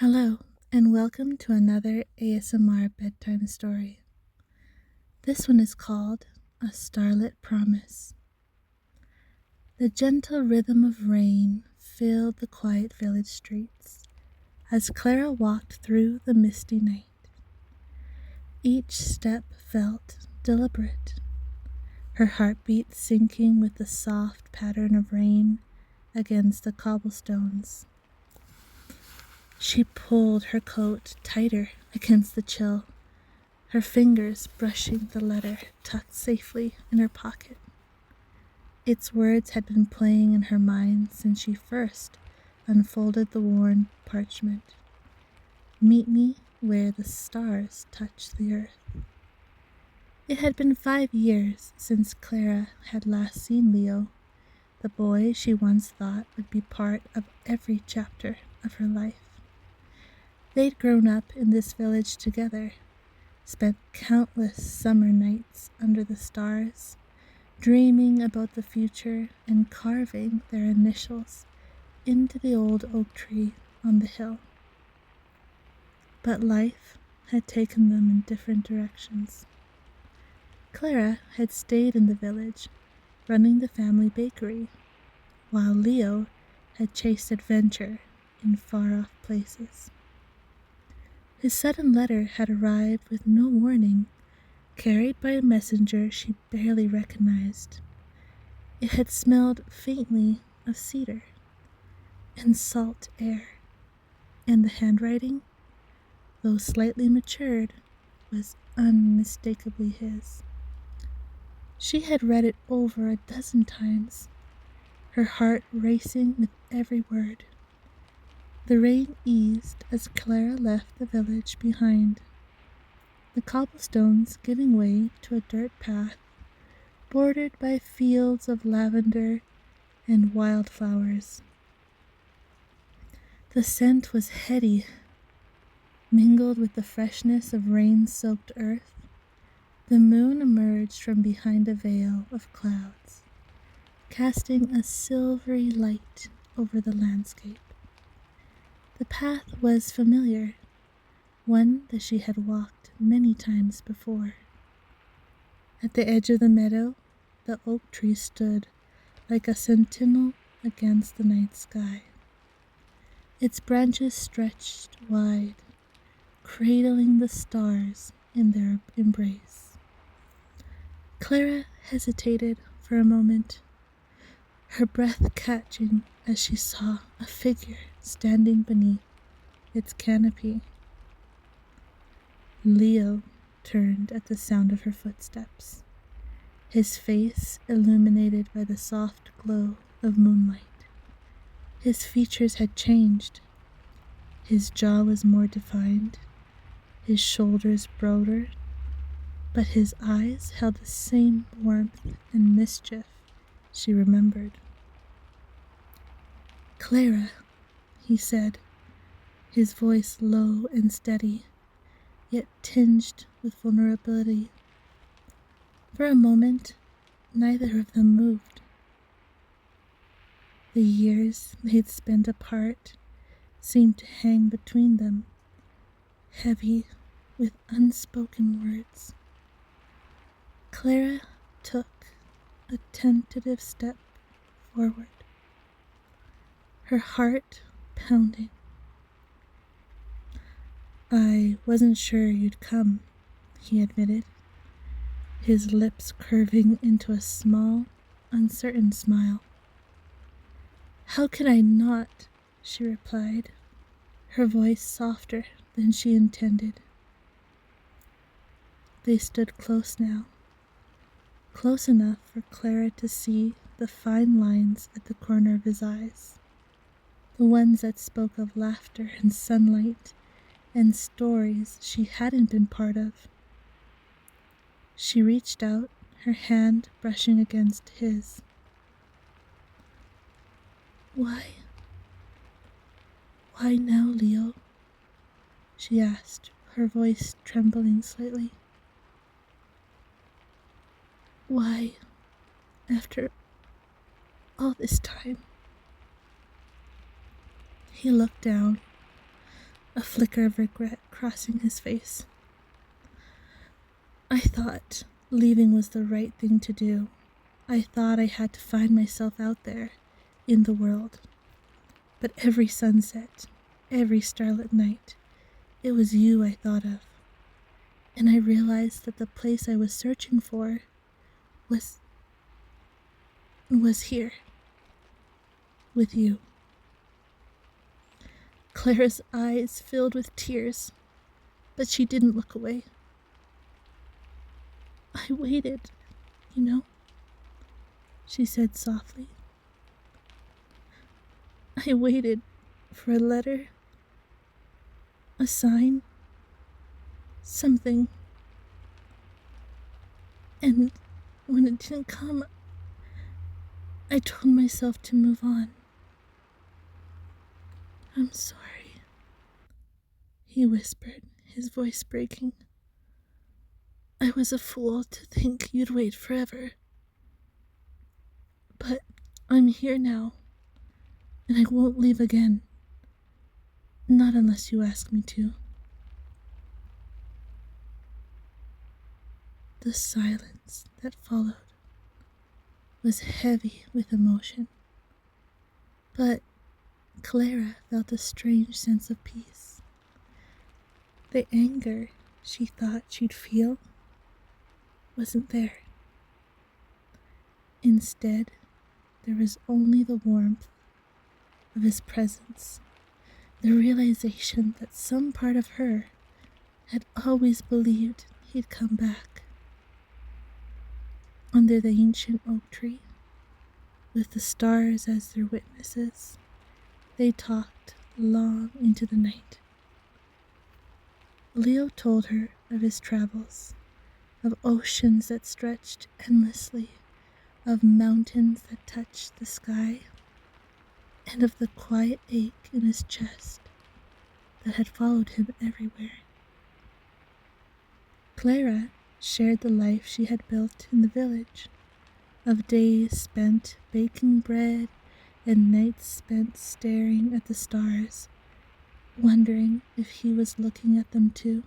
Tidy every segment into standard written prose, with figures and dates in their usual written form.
Hello, and welcome to another ASMR bedtime story. This one is called A Starlit Promise. The gentle rhythm of rain filled the quiet village streets as Clara walked through the misty night. Each step felt deliberate, her heartbeat syncing with the soft pattern of rain against the cobblestones. She pulled her coat tighter against the chill, her fingers brushing the letter tucked safely in her pocket. Its words had been playing in her mind since she first unfolded the worn parchment. Meet me where the stars touch the earth. It had been 5 years since Clara had last seen Leo, the boy she once thought would be part of every chapter of her life. They'd grown up in this village together, spent countless summer nights under the stars, dreaming about the future and carving their initials into the old oak tree on the hill. But life had taken them in different directions. Clara had stayed in the village, running the family bakery, while Leo had chased adventure in far-off places. His sudden letter had arrived with no warning, carried by a messenger she barely recognized. It had smelled faintly of cedar and salt air, and the handwriting, though slightly matured, was unmistakably his. She had read it over a dozen times, her heart racing with every word. The rain eased as Clara left the village behind, the cobblestones giving way to a dirt path bordered by fields of lavender and wildflowers. The scent was heady, mingled with the freshness of rain-soaked earth. The moon emerged from behind a veil of clouds, casting a silvery light over the landscape. The path was familiar, one that she had walked many times before. At the edge of the meadow, the oak tree stood like a sentinel against the night sky. Its branches stretched wide, cradling the stars in their embrace. Clara hesitated for a moment, her breath catching as she saw a figure standing beneath its canopy. Leo turned at the sound of her footsteps, his face illuminated by the soft glow of moonlight. His features had changed. His jaw was more defined, his shoulders broader, but his eyes held the same warmth and mischief she remembered. "Clara," he said, his voice low and steady, yet tinged with vulnerability. For a moment, neither of them moved. The years they'd spent apart seemed to hang between them, heavy with unspoken words. Clara took a tentative step forward, her heart pounding. "I wasn't sure you'd come," he admitted, his lips curving into a small, uncertain smile. "How could I not?" she replied, her voice softer than she intended. They stood close now, close enough for Clara to see the fine lines at the corner of his eyes, the ones that spoke of laughter and sunlight and stories she hadn't been part of. She reached out, her hand brushing against his. Why now, Leo?" she asked, her voice trembling slightly. "Why, after all this time?" He looked down, a flicker of regret crossing his face. I thought leaving was the right thing to do. I thought I had to find myself out there in the world. But every sunset, every starlit night, it was you I thought of. And I realized that the place I was searching for was here, with you. Clara's eyes filled with tears, but she didn't look away. I waited, you know, she said softly. I waited for a letter, a sign, something. And when it didn't come, I told myself to move on. I'm sorry, he whispered, his voice breaking. I was a fool to think you'd wait forever. But I'm here now, and I won't leave again. Not unless you ask me to. The silence that followed was heavy with emotion, but Clara felt a strange sense of peace. The anger she thought she'd feel wasn't there. Instead, there was only the warmth of his presence, the realization that some part of her had always believed he'd come back. Under the ancient oak tree, with the stars as their witnesses, they talked long into the night. Leo told her of his travels, of oceans that stretched endlessly, of mountains that touched the sky, and of the quiet ache in his chest that had followed him everywhere. Clara shared the life she had built in the village, of days spent baking bread and nights spent staring at the stars, wondering if he was looking at them too.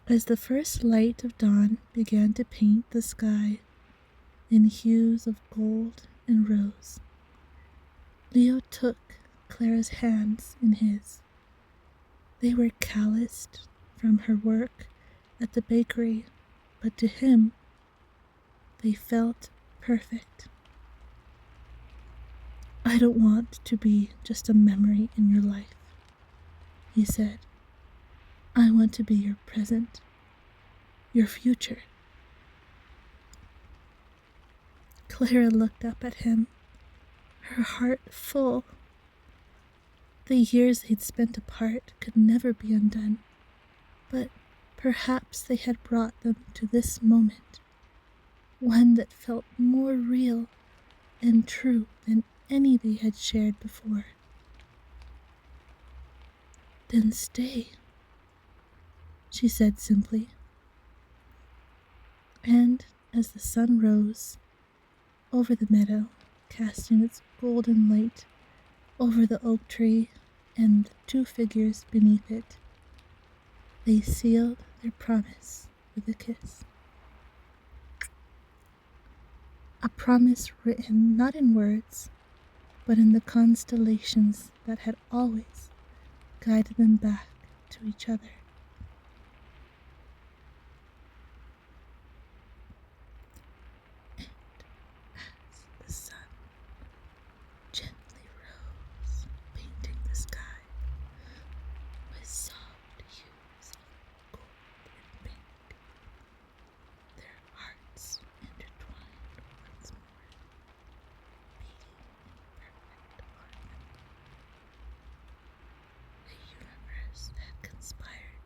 As the first light of dawn began to paint the sky in hues of gold and rose, Leo took Clara's hands in his. They were calloused from her work at the bakery, but to him, they felt perfect. I don't want to be just a memory in your life, he said. I want to be your present, your future. Clara looked up at him, her heart full. The years they'd spent apart could never be undone, but perhaps they had brought them to this moment, one that felt more real and true than any they had shared before. Then stay, she said simply. And as the sun rose over the meadow, casting its golden light over the oak tree and the two figures beneath it, they sealed their promise with a kiss. A promise written not in words, but in the constellations that had always guided them back to each other. And as the sun gently rose, painting the sky with soft hues of gold and pink, their hearts intertwined once more, beating in perfect harmony. The universe had conspired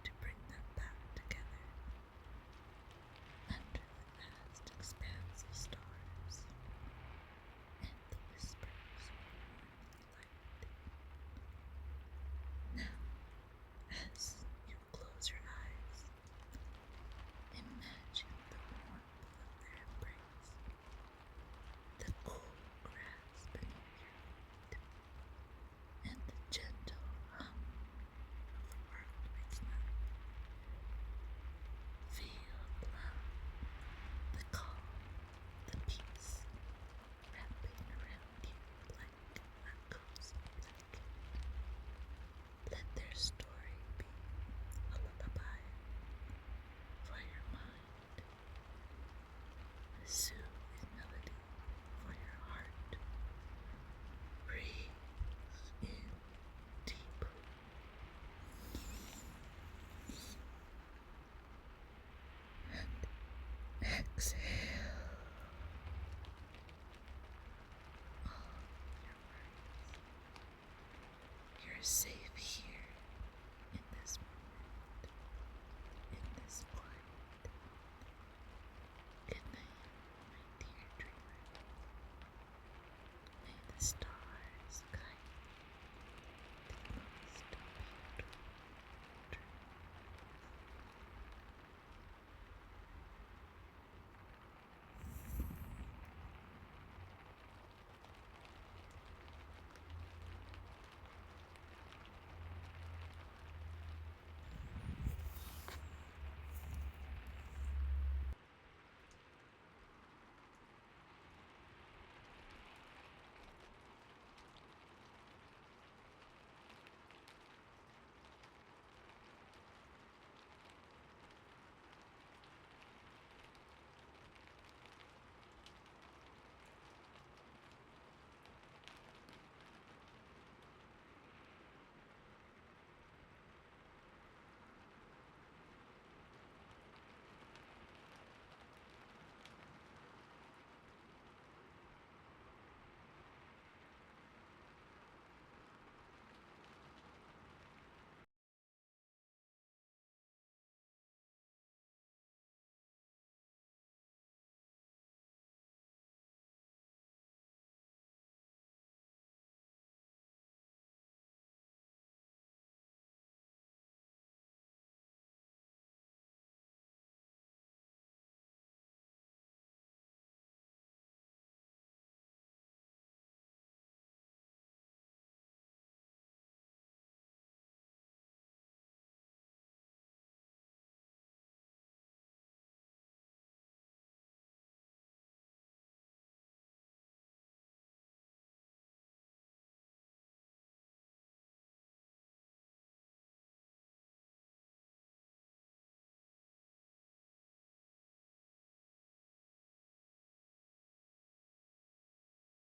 safe.